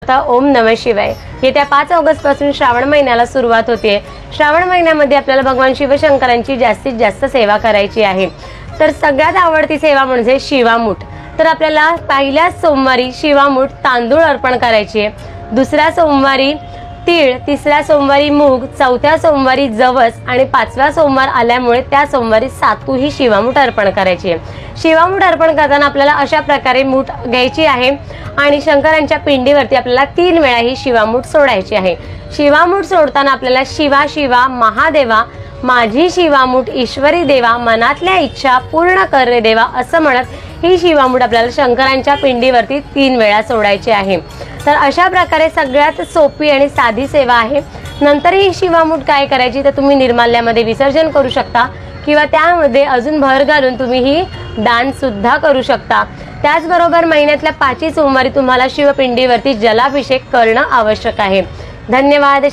जपता ओम नमः शिवाय। येत्या 5 ऑगस्ट पासून श्रावण महिन्याला सुरुवात होते। श्रावण महिन्यामध्ये आपल्याला भगवान शिवशंकरांची जास्तीत जास्त सेवा करायची आहे। तर सगळ्यात आवडती सेवा म्हणजे शिवामूठ। तर आपल्याला पहिल्या सोमवारी शिवामूठ तांदूळ अर्पण करायची आहे, दुसऱ्या सोमवारी तीळ, तिसऱ्या सोमवारी मूग, चौथ्या सोमवारी जवस आणि 5व्या सोमवार आल्यामुळे त्या सोमवारी सातू ही शिवामूठ अर्पण करायची आहे। शिवामूठ अर्पण करताना आपल्याला अशा प्रकारे मूठ घ्यायची आहे आणि शंकरांच्या पिंडीवरती आपल्याला 3 वेळा ही शिवामूठ सोडायची आहे। शिवामूठ सोडताना आपल्याला शिवा शिवा महादेवा माझी शिवामूठ ईश्वरी देवा मनातल्या इच्छा पूर्ण कर रे देवा असं म्हणत ही शिवामूठ आपल्याला शंकरांच्या पिंडीवरती 3 वेळा सोडायची आहे। तर अशा प्रकारे सगळ्यात सोपी आणि साधी सेवा आहे। नंतर ही शिवामूठ काय करायची तर तुम्ही निर्माल्यामध्ये विसर्जन करू शकता किंवा त्यामध्ये अजून भर घालून तुम्ही ही दान सुद्धा करू शकता। त्याचबरोबर महिन्यातल्या 5 सोमवारी तुम्हाला शिवपिंडीवरती जलाभिषेक करणं आवश्यक आहे। धन्यवाद।